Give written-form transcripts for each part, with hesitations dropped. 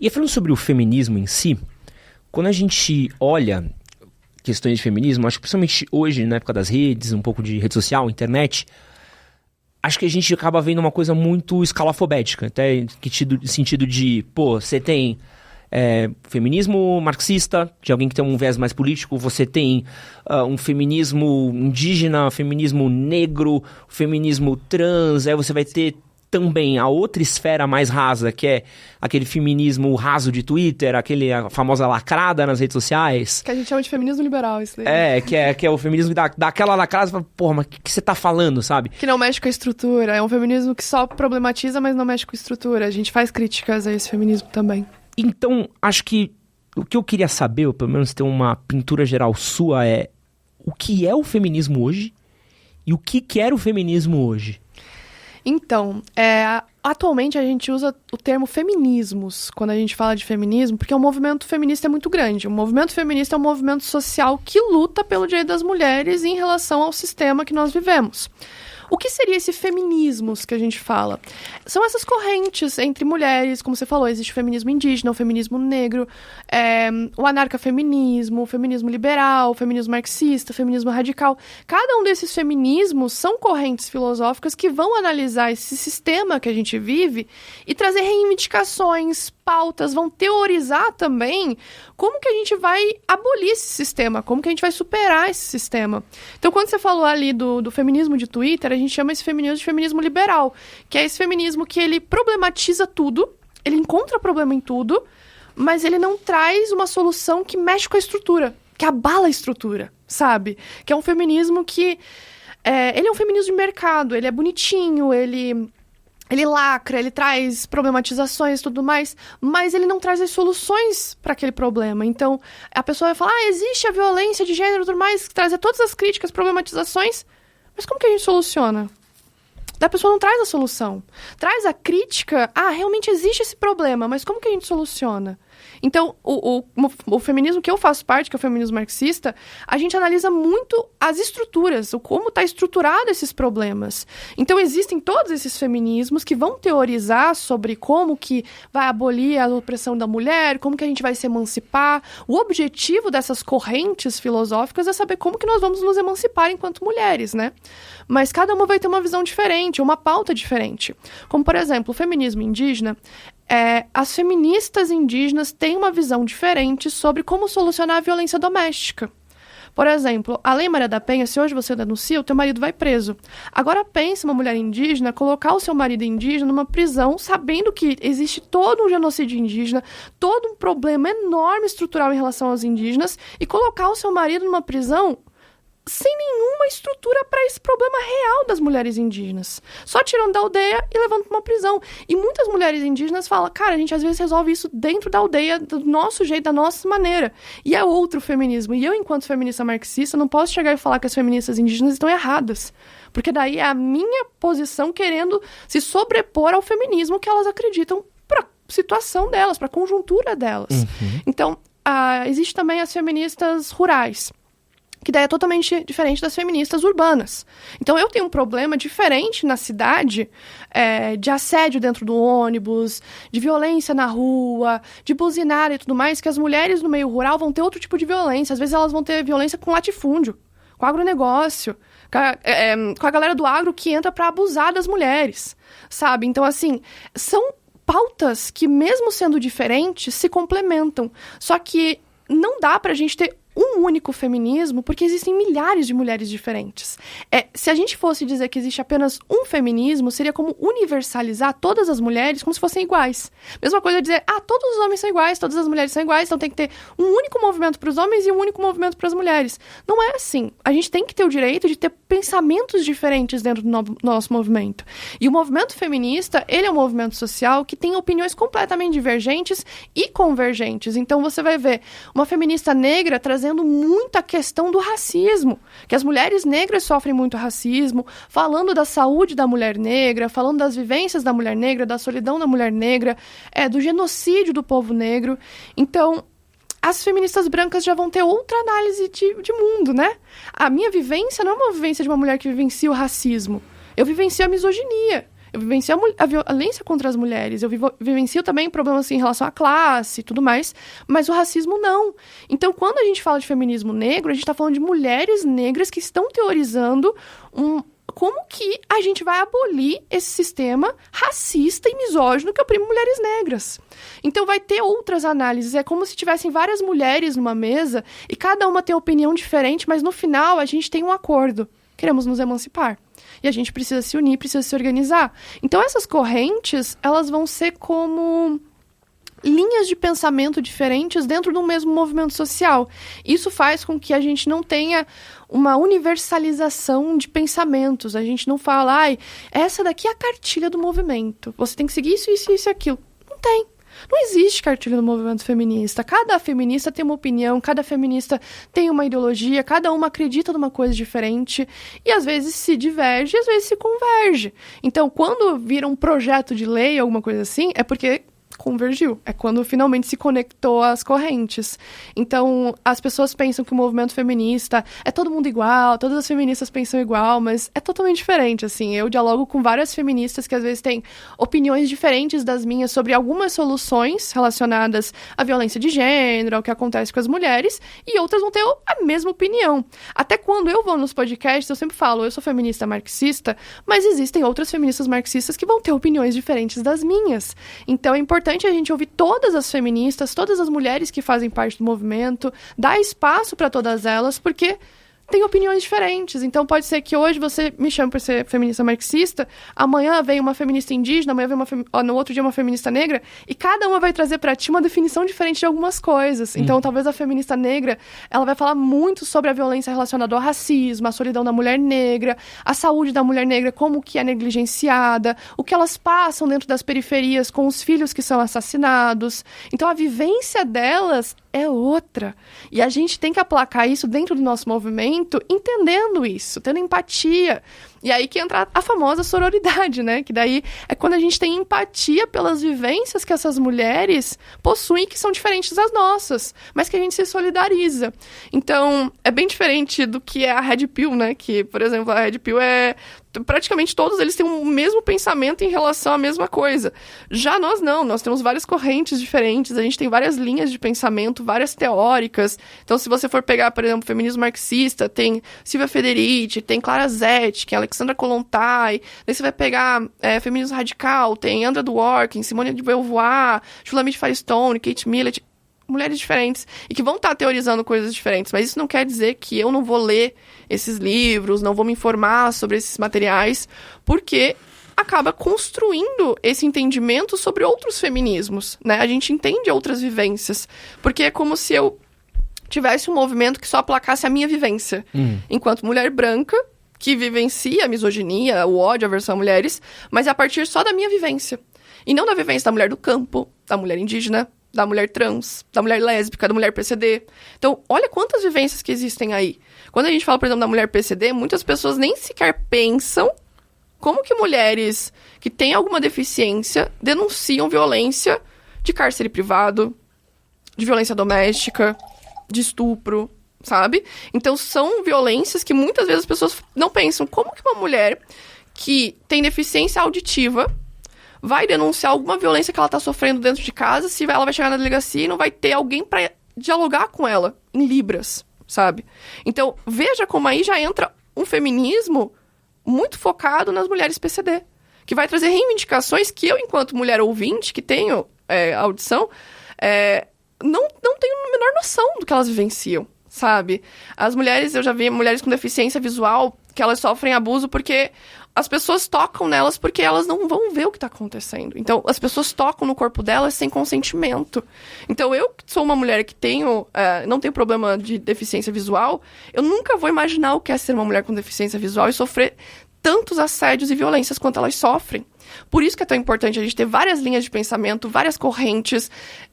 E falando sobre o feminismo em si, quando a gente olha questões de feminismo, acho que principalmente hoje, na época das redes, um pouco de rede social, internet, acho que a gente acaba vendo uma coisa muito escalafobética, até em sentido de, você tem feminismo marxista, de alguém que tem um viés mais político, você tem um feminismo indígena, feminismo negro, feminismo trans, aí você vai ter também a outra esfera mais rasa, que é aquele feminismo raso de Twitter, a famosa lacrada nas redes sociais. Que a gente chama de feminismo liberal, isso daí. Que é o feminismo daquela lacrada, você fala, porra, mas o que você tá falando, sabe? Que não mexe com a estrutura, é um feminismo que só problematiza, mas não mexe com a estrutura. A gente faz críticas a esse feminismo também. Então, acho que o que eu queria saber, ou pelo menos ter uma pintura geral sua, é o que é o feminismo hoje e o que era o feminismo hoje? Então, atualmente a gente usa o termo feminismos quando a gente fala de feminismo, porque o movimento feminista é muito grande. O movimento feminista é um movimento social que luta pelo direito das mulheres em relação ao sistema que nós vivemos. O que seria esse feminismos que a gente fala? São essas correntes entre mulheres, como você falou, existe o feminismo indígena, o feminismo negro, o anarcafeminismo, o feminismo liberal, o feminismo marxista, o feminismo radical. Cada um desses feminismos são correntes filosóficas que vão analisar esse sistema que a gente vive e trazer reivindicações, pautas, vão teorizar também como que a gente vai abolir esse sistema, como que a gente vai superar esse sistema. Então, quando você falou ali do feminismo de Twitter, a gente chama esse feminismo de feminismo liberal, que é esse feminismo que ele problematiza tudo, ele encontra problema em tudo, mas ele não traz uma solução que mexe com a estrutura, que abala a estrutura, sabe? Que é um feminismo que... ele é um feminismo de mercado, ele é bonitinho, ele lacra, ele traz problematizações e tudo mais, mas ele não traz as soluções para aquele problema. Então, a pessoa vai falar, existe a violência de gênero e tudo mais, trazer todas as críticas, problematizações, mas como que a gente soluciona? A pessoa não traz a solução. Traz a crítica, realmente existe esse problema, mas como que a gente soluciona? Então, o feminismo que eu faço parte, que é o feminismo marxista, a gente analisa muito as estruturas, como está estruturado esses problemas. Então, existem todos esses feminismos que vão teorizar sobre como que vai abolir a opressão da mulher, como que a gente vai se emancipar. O objetivo dessas correntes filosóficas é saber como que nós vamos nos emancipar enquanto mulheres, né? Mas cada uma vai ter uma visão diferente, uma pauta diferente. Como, por exemplo, o feminismo indígena, as feministas indígenas têm uma visão diferente sobre como solucionar a violência doméstica. Por exemplo, a Lei Maria da Penha, se hoje você denuncia, o teu marido vai preso. Agora pense uma mulher indígena colocar o seu marido indígena numa prisão, sabendo que existe todo um genocídio indígena, todo um problema enorme estrutural em relação aos indígenas, e colocar o seu marido numa prisão sem nenhuma estrutura para esse problema real das mulheres indígenas. Só tirando da aldeia e levando para uma prisão. E muitas mulheres indígenas falam, cara, a gente às vezes resolve isso dentro da aldeia, do nosso jeito, da nossa maneira. E é outro feminismo. E eu, enquanto feminista marxista, não posso chegar e falar que as feministas indígenas estão erradas. Porque daí é a minha posição querendo se sobrepor ao feminismo que elas acreditam para a situação delas, para a conjuntura delas. Uhum. Então, existe também as feministas rurais, que daí é totalmente diferente das feministas urbanas. Então, eu tenho um problema diferente na cidade, de assédio dentro do ônibus, de violência na rua, de buzinar e tudo mais, que as mulheres no meio rural vão ter outro tipo de violência. Às vezes, elas vão ter violência com latifúndio, com agronegócio, com a galera do agro que entra para abusar das mulheres, sabe? Então, assim, são pautas que, mesmo sendo diferentes, se complementam. Só que não dá pra gente ter um único feminismo, porque existem milhares de mulheres diferentes. Se a gente fosse dizer que existe apenas um feminismo, seria como universalizar todas as mulheres como se fossem iguais. Mesma coisa dizer, todos os homens são iguais, todas as mulheres são iguais, então tem que ter um único movimento para os homens e um único movimento para as mulheres. Não é assim. A gente tem que ter o direito de ter pensamentos diferentes dentro do nosso movimento. E o movimento feminista, ele é um movimento social que tem opiniões completamente divergentes e convergentes. Então você vai ver uma feminista negra trazendo muito a questão do racismo, que as mulheres negras sofrem muito racismo, falando da saúde da mulher negra, falando das vivências da mulher negra, da solidão da mulher negra, do genocídio do povo negro. Então, as feministas brancas já vão ter outra análise de mundo, né? A minha vivência não é uma vivência de uma mulher que vivencia o racismo. Eu vivencio a misoginia. eu vivencio a violência contra as mulheres, eu vivencio também problemas assim, em relação à classe e tudo mais, mas o racismo não. Então, quando a gente fala de feminismo negro, a gente está falando de mulheres negras que estão teorizando como que a gente vai abolir esse sistema racista e misógino que oprime mulheres negras. Então vai ter outras análises, é como se tivessem várias mulheres numa mesa e cada uma tem opinião diferente, mas no final a gente tem um acordo. Queremos nos emancipar. E a gente precisa se unir, precisa se organizar. Então essas correntes, elas vão ser como linhas de pensamento diferentes dentro de um mesmo movimento social. Isso faz com que a gente não tenha uma universalização de pensamentos. A gente não fala, essa daqui é a cartilha do movimento. Você tem que seguir isso, isso, isso e aquilo. Não tem. Não existe cartilha do movimento feminista. Cada feminista tem uma opinião, cada feminista tem uma ideologia, cada uma acredita numa coisa diferente e às vezes se diverge, às vezes se converge. Então, quando vira um projeto de lei, alguma coisa assim, é porque convergiu. É quando finalmente se conectou às correntes. Então, as pessoas pensam que o movimento feminista é todo mundo igual, todas as feministas pensam igual, mas é totalmente diferente, assim. Eu dialogo com várias feministas que às vezes têm opiniões diferentes das minhas sobre algumas soluções relacionadas à violência de gênero, ao que acontece com as mulheres, e outras vão ter a mesma opinião. Até quando eu vou nos podcasts, eu sempre falo, eu sou feminista marxista, mas existem outras feministas marxistas que vão ter opiniões diferentes das minhas. Então, é importante a gente ouvir todas as feministas, todas as mulheres que fazem parte do movimento, dar espaço para todas elas, porque tem opiniões diferentes. Então pode ser que hoje você me chame para ser feminista marxista, amanhã vem uma feminista indígena, amanhã vem no outro dia uma feminista negra, e cada uma vai trazer para ti uma definição diferente de algumas coisas. Então talvez a feminista negra, ela vai falar muito sobre a violência relacionada ao racismo, a solidão da mulher negra, a saúde da mulher negra, como que é negligenciada, o que elas passam dentro das periferias com os filhos que são assassinados. Então a vivência delas é outra. E a gente tem que aplacar isso dentro do nosso movimento, entendendo isso, tendo empatia. E aí que entra a famosa sororidade, né? Que daí é quando a gente tem empatia pelas vivências que essas mulheres possuem, que são diferentes das nossas, mas que a gente se solidariza. Então, é bem diferente do que é a Red Pill, né? Que, por exemplo, a Red Pill praticamente todos eles têm o mesmo pensamento em relação à mesma coisa. Já nós não, nós temos várias correntes diferentes, a gente tem várias linhas de pensamento, várias teóricas. Então, se você for pegar, por exemplo, o feminismo marxista, tem Silvia Federici, tem Clara Zetkin, Alexandra Kollontai, daí você vai pegar feminismo radical, tem Andrea Dworkin, Simone de Beauvoir, Shulamit Firestone, Kate Millett, mulheres diferentes, e que vão estar teorizando coisas diferentes, mas isso não quer dizer que eu não vou ler esses livros, não vou me informar sobre esses materiais, porque acaba construindo esse entendimento sobre outros feminismos, né? A gente entende outras vivências, porque é como se eu tivesse um movimento que só aplacasse a minha vivência, enquanto mulher branca, que vivencia a misoginia, o ódio, a aversão a mulheres, mas é a partir só da minha vivência, e não da vivência da mulher do campo, da mulher indígena, da mulher trans, da mulher lésbica, da mulher PCD. Então, olha quantas vivências que existem aí. Quando a gente fala, por exemplo, da mulher PCD, muitas pessoas nem sequer pensam como que mulheres que têm alguma deficiência denunciam violência de cárcere privado, de violência doméstica, de estupro, sabe? Então, são violências que muitas vezes as pessoas não pensam. Como que uma mulher que tem deficiência auditiva vai denunciar alguma violência que ela tá sofrendo dentro de casa, se ela vai chegar na delegacia e não vai ter alguém para dialogar com ela em libras, sabe? Então, veja como aí já entra um feminismo muito focado nas mulheres PCD, que vai trazer reivindicações que eu, enquanto mulher ouvinte, que tenho audição, não tenho a menor noção do que elas vivenciam, sabe? As mulheres, eu já vi mulheres com deficiência visual que elas sofrem abuso porque as pessoas tocam nelas porque elas não vão ver o que está acontecendo. Então, as pessoas tocam no corpo delas sem consentimento. Então, eu que sou uma mulher que não tenho problema de deficiência visual, eu nunca vou imaginar o que é ser uma mulher com deficiência visual e sofrer tantos assédios e violências quanto elas sofrem. Por isso que é tão importante a gente ter várias linhas de pensamento, várias correntes,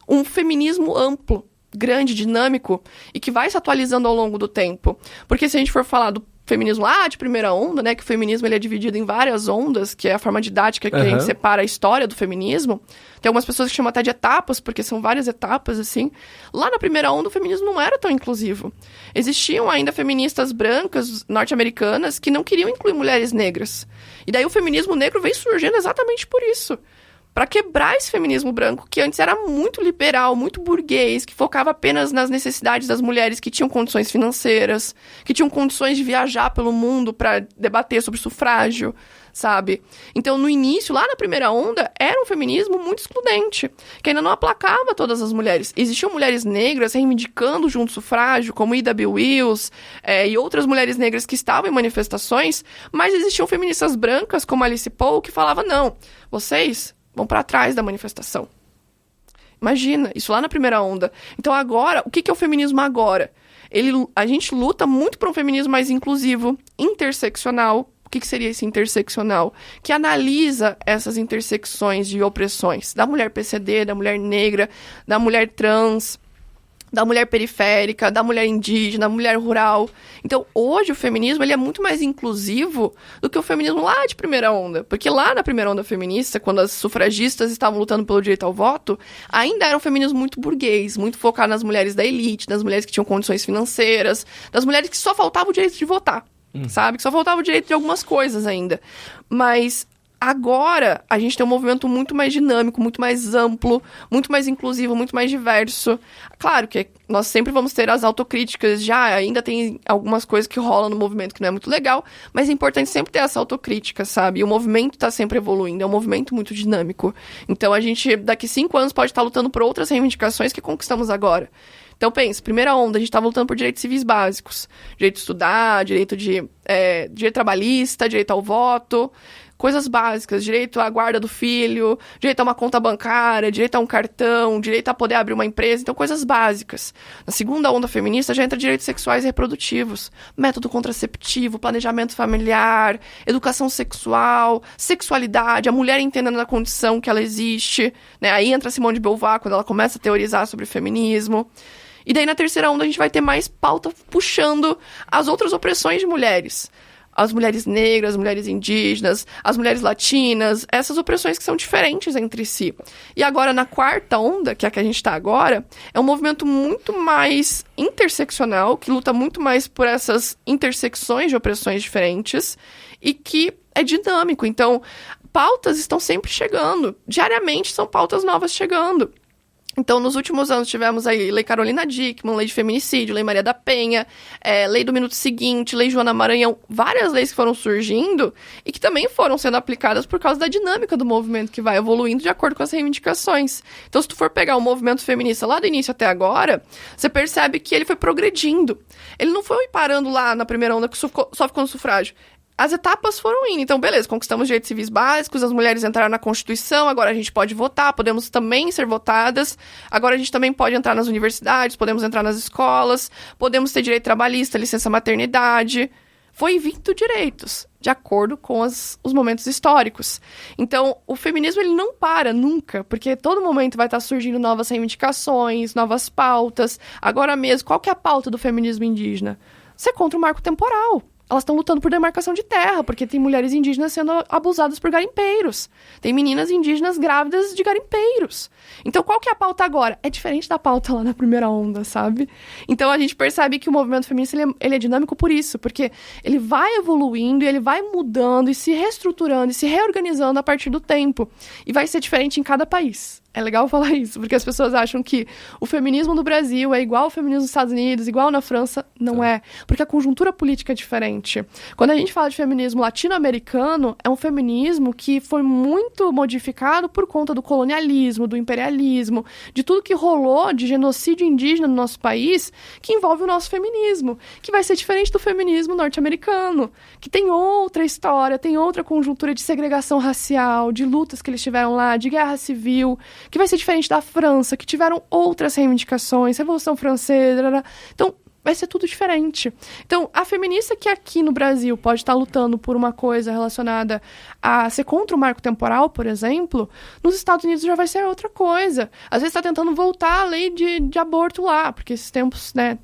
um feminismo amplo, grande, dinâmico, e que vai se atualizando ao longo do tempo. Porque se a gente for falar do feminismo lá de primeira onda, né? Que o feminismo ele é dividido em várias ondas, que é a forma didática que a gente separa a história do feminismo. Tem algumas pessoas que chamam até de etapas, porque são várias etapas, assim. Lá na primeira onda, o feminismo não era tão inclusivo. Existiam ainda feministas brancas, norte-americanas, que não queriam incluir mulheres negras. E daí o feminismo negro veio surgindo exatamente por isso. Para quebrar esse feminismo branco, que antes era muito liberal, muito burguês, que focava apenas nas necessidades das mulheres que tinham condições financeiras, que tinham condições de viajar pelo mundo para debater sobre sufrágio, sabe? Então, no início, lá na primeira onda, era um feminismo muito excludente, que ainda não aplacava todas as mulheres. Existiam mulheres negras reivindicando junto o sufrágio, como Ida B. Wells, e outras mulheres negras que estavam em manifestações, mas existiam feministas brancas, como Alice Paul, que falavam, não, vocês vão para trás da manifestação. Imagina, isso lá na primeira onda. Então agora, o que é o feminismo agora? A gente luta muito por um feminismo mais inclusivo, interseccional. O que seria esse interseccional? Que analisa essas intersecções de opressões da mulher PCD, da mulher negra, da mulher trans, da mulher periférica, da mulher indígena, da mulher rural. Então, hoje o feminismo ele é muito mais inclusivo do que o feminismo lá de primeira onda. Porque lá na primeira onda feminista, quando as sufragistas estavam lutando pelo direito ao voto, ainda era um feminismo muito burguês, muito focado nas mulheres da elite, nas mulheres que tinham condições financeiras, das mulheres que só faltava o direito de votar, sabe? Que só faltava o direito de algumas coisas ainda. Mas agora, a gente tem um movimento muito mais dinâmico, muito mais amplo, muito mais inclusivo, muito mais diverso. Claro que nós sempre vamos ter as autocríticas, ainda tem algumas coisas que rolam no movimento que não é muito legal, mas é importante sempre ter essa autocrítica, sabe? E o movimento está sempre evoluindo, é um movimento muito dinâmico. Então, a gente, daqui 5 anos, pode estar lutando por outras reivindicações que conquistamos agora. Então, pense, primeira onda, a gente estava lutando por direitos civis básicos. Direito de estudar, direito trabalhista, direito ao voto, coisas básicas, direito à guarda do filho, direito a uma conta bancária, direito a um cartão, direito a poder abrir uma empresa, então coisas básicas. Na segunda onda feminista já entra direitos sexuais e reprodutivos, método contraceptivo, planejamento familiar, educação sexual, sexualidade, a mulher entendendo a condição que ela existe, né? Aí entra Simone de Beauvoir, quando ela começa a teorizar sobre feminismo. E daí na terceira onda a gente vai ter mais pauta puxando as outras opressões de mulheres. As mulheres negras, as mulheres indígenas, as mulheres latinas, essas opressões que são diferentes entre si. E agora, na quarta onda, que é a que a gente está agora, é um movimento muito mais interseccional, que luta muito mais por essas intersecções de opressões diferentes e que é dinâmico. Então, pautas estão sempre chegando. Diariamente são pautas novas chegando. Então, nos últimos anos, tivemos aí Lei Carolina Dickmann, Lei de Feminicídio, Lei Maria da Penha, Lei do Minuto Seguinte, Lei Joana Maranhão, várias leis que foram surgindo e que também foram sendo aplicadas por causa da dinâmica do movimento que vai evoluindo de acordo com as reivindicações. Então, se tu for pegar o movimento feminista lá do início até agora, você percebe que ele foi progredindo. Ele não foi parando lá na primeira onda que só ficou no sufrágio. As etapas foram indo. Então, beleza, conquistamos direitos civis básicos, as mulheres entraram na Constituição, agora a gente pode votar, podemos também ser votadas, agora a gente também pode entrar nas universidades, podemos entrar nas escolas, podemos ter direito trabalhista, licença maternidade. Foi vindo direitos, de acordo com os momentos históricos. Então, o feminismo ele não para nunca, porque todo momento vai estar surgindo novas reivindicações, novas pautas. Agora mesmo, qual que é a pauta do feminismo indígena? Ser contra o marco temporal. Elas estão lutando por demarcação de terra, porque tem mulheres indígenas sendo abusadas por garimpeiros. Tem meninas indígenas grávidas de garimpeiros. Então, qual que é a pauta agora? É diferente da pauta lá na primeira onda, sabe? Então, a gente percebe que o movimento feminista ele é dinâmico por isso, porque ele vai evoluindo, e ele vai mudando, e se reestruturando, e se reorganizando a partir do tempo. E vai ser diferente em cada país. É legal falar isso, porque as pessoas acham que o feminismo do Brasil é igual ao feminismo dos Estados Unidos, igual na França. Não é, porque a conjuntura política é diferente. Quando a gente fala de feminismo latino-americano, é um feminismo que foi muito modificado por conta do colonialismo, do imperialismo, de tudo que rolou de genocídio indígena no nosso país, que envolve o nosso feminismo, que vai ser diferente do feminismo norte-americano, que tem outra história, tem outra conjuntura de segregação racial, de lutas que eles tiveram lá, de guerra civil, que vai ser diferente da França, que tiveram outras reivindicações, Revolução Francesa, então vai ser tudo diferente. Então, a feminista que aqui no Brasil pode estar lutando por uma coisa relacionada a ser contra o marco temporal, por exemplo, nos Estados Unidos já vai ser outra coisa. Às vezes está tentando voltar a lei de aborto lá, porque esses tempos, né,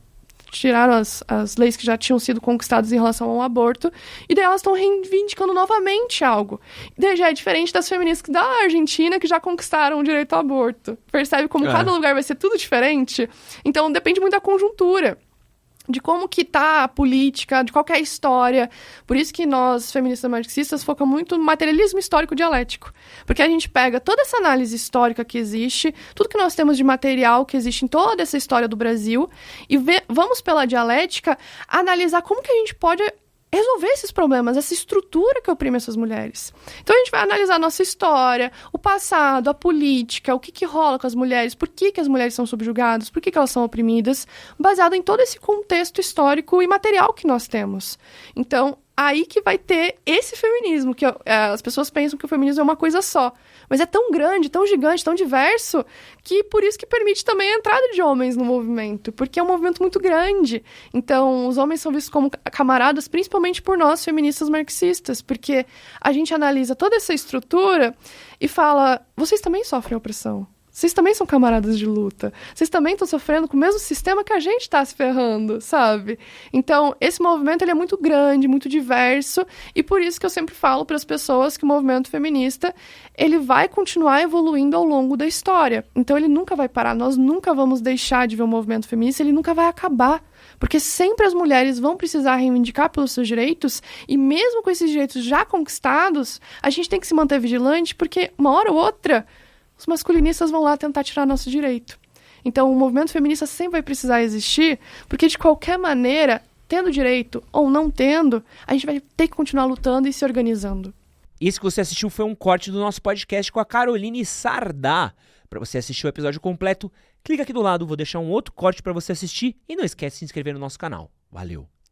tiraram as leis que já tinham sido conquistadas em relação ao aborto, e daí elas estão reivindicando novamente algo. E daí já é diferente das feministas da Argentina, que já conquistaram o direito ao aborto. Percebe como cada lugar vai ser tudo diferente? Então depende muito da conjuntura, de como que tá a política, de qualquer história. Por isso que nós, feministas marxistas, focamos muito no materialismo histórico dialético. Porque a gente pega toda essa análise histórica que existe, tudo que nós temos de material que existe em toda essa história do Brasil, e vamos pela dialética analisar como que a gente pode resolver esses problemas, essa estrutura que oprime essas mulheres. Então a gente vai analisar a nossa história, o passado, a política, o que rola com as mulheres, por que as mulheres são subjugadas, por que elas são oprimidas, baseado em todo esse contexto histórico e material que nós temos. Então, aí que vai ter esse feminismo, que as pessoas pensam que o feminismo é uma coisa só. Mas é tão grande, tão gigante, tão diverso, que por isso que permite também a entrada de homens no movimento, porque é um movimento muito grande. Então, os homens são vistos como camaradas, principalmente por nós, feministas marxistas, porque a gente analisa toda essa estrutura e fala, vocês também sofrem opressão. Vocês também são camaradas de luta. Vocês também estão sofrendo com o mesmo sistema que a gente está se ferrando, sabe? Então, esse movimento ele é muito grande, muito diverso, e por isso que eu sempre falo para as pessoas que o movimento feminista ele vai continuar evoluindo ao longo da história. Então, ele nunca vai parar. Nós nunca vamos deixar de ver o movimento feminista, ele nunca vai acabar. Porque sempre as mulheres vão precisar reivindicar pelos seus direitos, e mesmo com esses direitos já conquistados, a gente tem que se manter vigilante, porque uma hora ou outra os masculinistas vão lá tentar tirar nosso direito. Então, o movimento feminista sempre vai precisar existir, porque, de qualquer maneira, tendo direito ou não tendo, a gente vai ter que continuar lutando e se organizando. Esse que você assistiu foi um corte do nosso podcast com a Caroline Sardá. Para você assistir o episódio completo, clica aqui do lado, vou deixar um outro corte para você assistir e não esquece de se inscrever no nosso canal. Valeu!